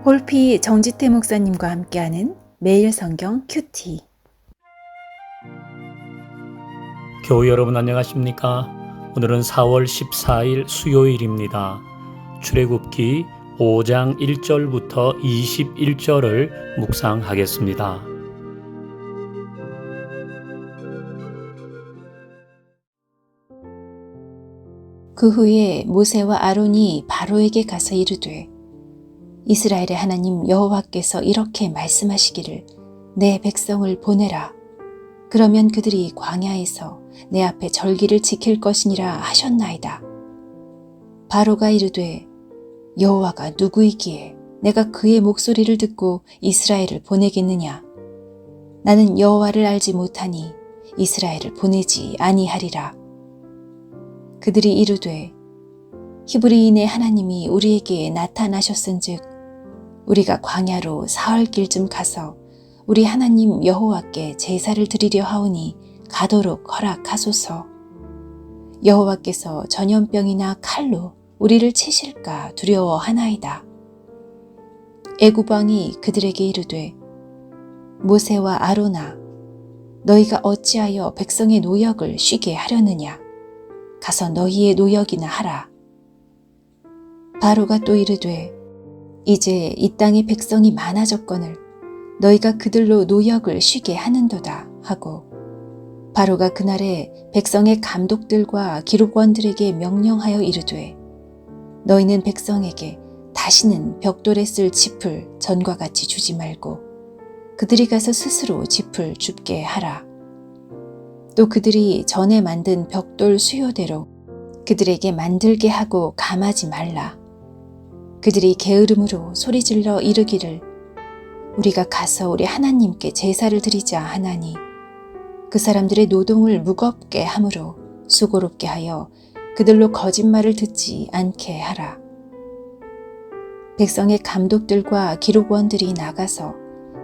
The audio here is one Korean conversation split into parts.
홀피 정지태 목사님과 함께하는 매일 성경 큐티. 교우 여러분 안녕하십니까? 오늘은 4월 14일 수요일입니다. 출애굽기 5장 1절부터 21절을 묵상하겠습니다. 그 후에 모세와 아론이 바로에게 가서 이르되, 이스라엘의 하나님 여호와께서 이렇게 말씀하시기를 내 백성을 보내라. 그러면 그들이 광야에서 내 앞에 절기를 지킬 것이니라 하셨나이다. 바로가 이르되, 여호와가 누구이기에 내가 그의 목소리를 듣고 이스라엘을 보내겠느냐? 나는 여호와를 알지 못하니 이스라엘을 보내지 아니하리라. 그들이 이르되, 히브리인의 하나님이 우리에게 나타나셨은즉 우리가 광야로 사흘길쯤 가서 우리 하나님 여호와께 제사를 드리려 하오니 가도록 허락하소서. 여호와께서 전염병이나 칼로 우리를 치실까 두려워하나이다. 애굽 왕이 그들에게 이르되, 모세와 아론아, 너희가 어찌하여 백성의 노역을 쉬게 하려느냐? 가서 너희의 노역이나 하라. 바로가 또 이르되, 이제 이 땅에 백성이 많아졌거늘 너희가 그들로 노역을 쉬게 하는도다 하고, 바로가 그날에 백성의 감독들과 기록원들에게 명령하여 이르되, 너희는 백성에게 다시는 벽돌에 쓸 짚을 전과 같이 주지 말고 그들이 가서 스스로 짚을 줍게 하라. 또 그들이 전에 만든 벽돌 수요대로 그들에게 만들게 하고 감하지 말라. 그들이 게으름으로 소리질러 이르기를 우리가 가서 우리 하나님께 제사를 드리자 하나니 그 사람들의 노동을 무겁게 함으로 수고롭게 하여 그들로 거짓말을 듣지 않게 하라. 백성의 감독들과 기록원들이 나가서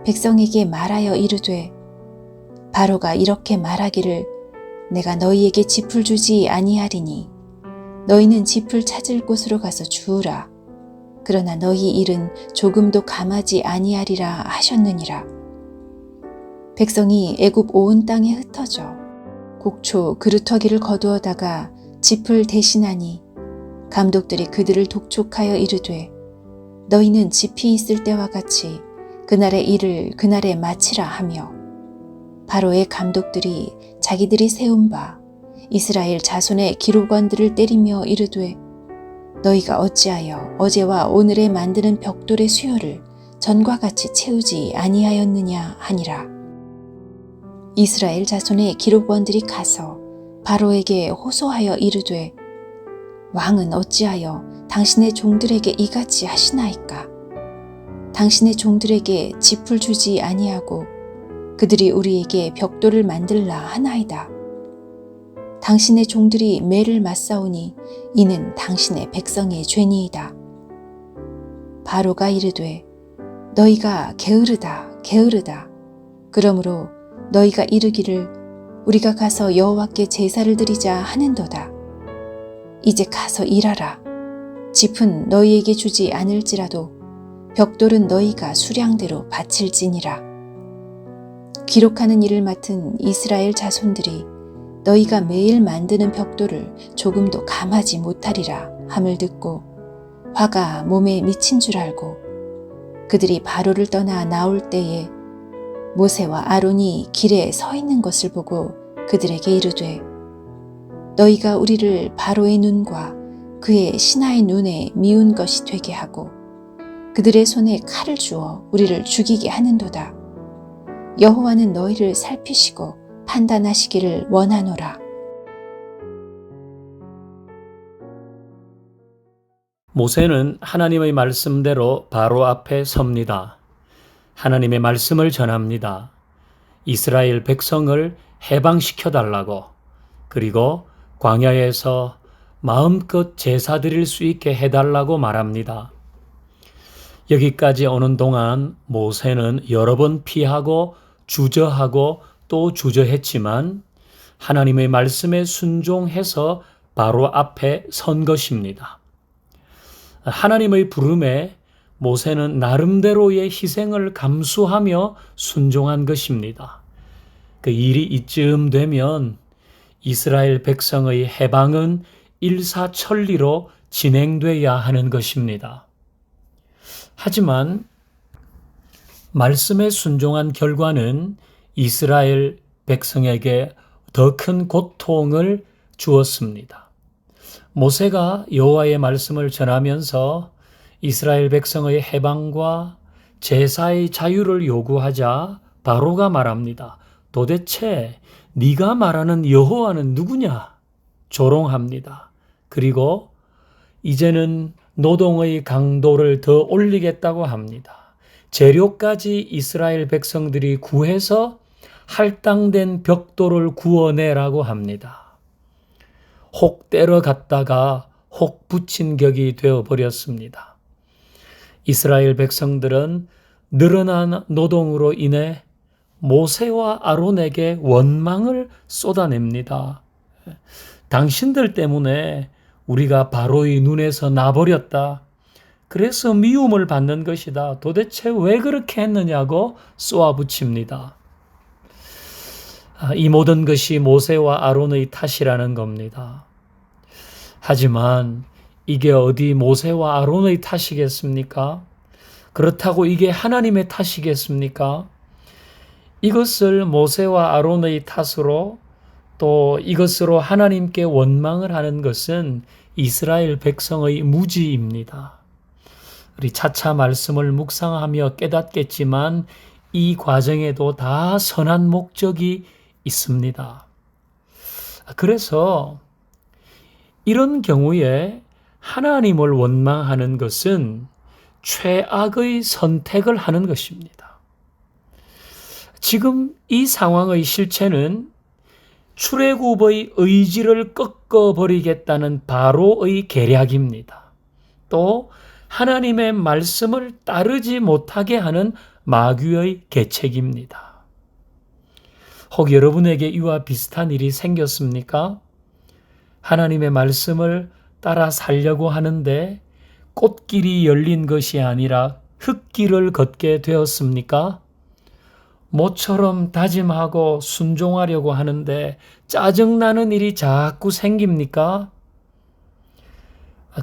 백성에게 말하여 이르되, 바로가 이렇게 말하기를 내가 너희에게 짚을 주지 아니하리니 너희는 짚을 찾을 곳으로 가서 주우라. 그러나 너희 일은 조금도 감하지 아니하리라 하셨느니라. 백성이 애굽 온 땅에 흩어져 곡초 그루터기를 거두어다가 짚을 대신하니 감독들이 그들을 독촉하여 이르되, 너희는 짚이 있을 때와 같이 그날의 일을 그날에 마치라 하며, 바로의 감독들이 자기들이 세운 바 이스라엘 자손의 기록원들을 때리며 이르되, 너희가 어찌하여 어제와 오늘에 만드는 벽돌의 수요를 전과 같이 채우지 아니하였느냐 하니라. 이스라엘 자손의 기록원들이 가서 바로에게 호소하여 이르되, 왕은 어찌하여 당신의 종들에게 이같이 하시나이까? 당신의 종들에게 짚을 주지 아니하고 그들이 우리에게 벽돌을 만들라 하나이다. 당신의 종들이 매를 맞사오니 이는 당신의 백성의 죄니이다. 바로가 이르되, 너희가 게으르다 게으르다. 그러므로 너희가 이르기를 우리가 가서 여호와께 제사를 드리자 하는도다. 이제 가서 일하라. 짚은 너희에게 주지 않을지라도 벽돌은 너희가 수량대로 바칠지니라. 기록하는 일을 맡은 이스라엘 자손들이 너희가 매일 만드는 벽돌을 조금도 감하지 못하리라 함을 듣고 화가 몸에 미친 줄 알고 그들이 바로를 떠나 나올 때에 모세와 아론이 길에 서 있는 것을 보고 그들에게 이르되, 너희가 우리를 바로의 눈과 그의 신하의 눈에 미운 것이 되게 하고 그들의 손에 칼을 주어 우리를 죽이게 하는도다. 여호와는 너희를 살피시고 판단하시기를 원하노라. 모세는 하나님의 말씀대로 바로 앞에 섭니다. 하나님의 말씀을 전합니다. 이스라엘 백성을 해방시켜달라고, 그리고 광야에서 마음껏 제사 드릴 수 있게 해달라고 말합니다. 여기까지 오는 동안 모세는 여러 번 피하고 주저하고 또 주저했지만 하나님의 말씀에 순종해서 바로 앞에 선 것입니다. 하나님의 부름에 모세는 나름대로의 희생을 감수하며 순종한 것입니다. 그 일이 이쯤 되면 이스라엘 백성의 해방은 일사천리로 진행돼야 하는 것입니다. 하지만 말씀에 순종한 결과는 이스라엘 백성에게 더 큰 고통을 주었습니다. 모세가 여호와의 말씀을 전하면서 이스라엘 백성의 해방과 제사의 자유를 요구하자 바로가 말합니다. 도대체 네가 말하는 여호와는 누구냐? 조롱합니다. 그리고 이제는 노동의 강도를 더 올리겠다고 합니다. 재료까지 이스라엘 백성들이 구해서 할당된 벽돌을 구워내라고 합니다. 혹 때려갔다가 혹 붙인 격이 되어버렸습니다. 이스라엘 백성들은 늘어난 노동으로 인해 모세와 아론에게 원망을 쏟아냅니다. 당신들 때문에 우리가 바로의 눈에서 나버렸다. 그래서 미움을 받는 것이다. 도대체 왜 그렇게 했느냐고 쏘아붙입니다. 이 모든 것이 모세와 아론의 탓이라는 겁니다. 하지만 이게 어디 모세와 아론의 탓이겠습니까? 그렇다고 이게 하나님의 탓이겠습니까? 이것을 모세와 아론의 탓으로 또 이것으로 하나님께 원망을 하는 것은 이스라엘 백성의 무지입니다. 우리 차차 말씀을 묵상하며 깨닫겠지만 이 과정에도 다 선한 목적이 있습니다. 그래서 이런 경우에 하나님을 원망하는 것은 최악의 선택을 하는 것입니다. 지금 이 상황의 실체는 출애굽의 의지를 꺾어버리겠다는 바로의 계략입니다. 또 하나님의 말씀을 따르지 못하게 하는 마귀의 계책입니다. 혹 여러분에게 이와 비슷한 일이 생겼습니까? 하나님의 말씀을 따라 살려고 하는데 꽃길이 열린 것이 아니라 흙길을 걷게 되었습니까? 모처럼 다짐하고 순종하려고 하는데 짜증나는 일이 자꾸 생깁니까?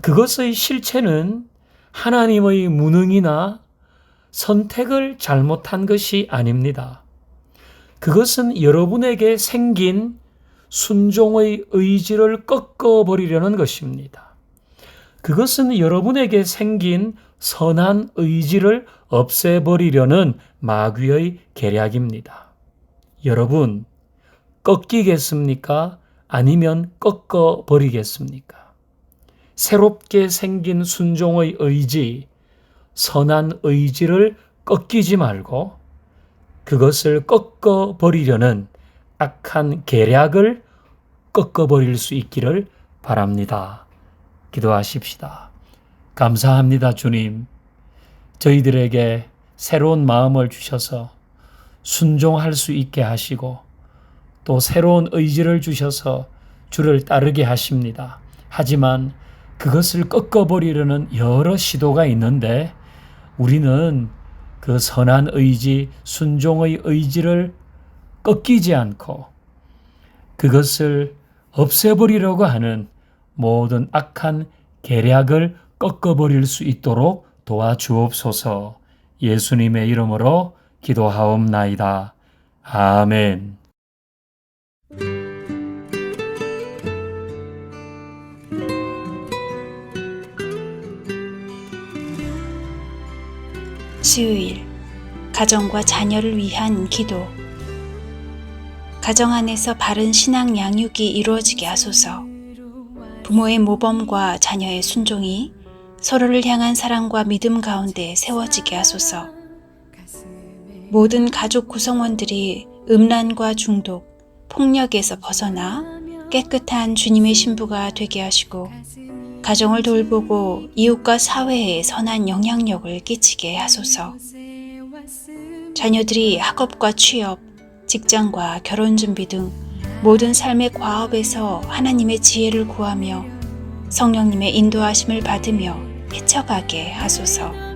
그것의 실체는 하나님의 무능이나 선택을 잘못한 것이 아닙니다. 그것은 여러분에게 생긴 순종의 의지를 꺾어버리려는 것입니다. 그것은 여러분에게 생긴 선한 의지를 없애버리려는 마귀의 계략입니다. 여러분, 꺾이겠습니까? 아니면 꺾어버리겠습니까? 새롭게 생긴 순종의 의지, 선한 의지를 꺾이지 말고 그것을 꺾어버리려는 악한 계략을 꺾어버릴 수 있기를 바랍니다. 기도하십시다. 감사합니다, 주님. 저희들에게 새로운 마음을 주셔서 순종할 수 있게 하시고 또 새로운 의지를 주셔서 주를 따르게 하십니다. 하지만 그것을 꺾어버리려는 여러 시도가 있는데 우리는 그 선한 의지, 순종의 의지를 꺾이지 않고 그것을 없애버리려고 하는 모든 악한 계략을 꺾어버릴 수 있도록 도와주옵소서. 예수님의 이름으로 기도하옵나이다. 아멘. 수요일, 가정과 자녀를 위한 기도. 가정 안에서 바른 신앙 양육이 이루어지게 하소서. 부모의 모범과 자녀의 순종이 서로를 향한 사랑과 믿음 가운데 세워지게 하소서. 모든 가족 구성원들이 음란과 중독, 폭력에서 벗어나 깨끗한 주님의 신부가 되게 하시고 가정을 돌보고 이웃과 사회에 선한 영향력을 끼치게 하소서. 자녀들이 학업과 취업, 직장과 결혼 준비 등 모든 삶의 과업에서 하나님의 지혜를 구하며 성령님의 인도하심을 받으며 헤쳐가게 하소서.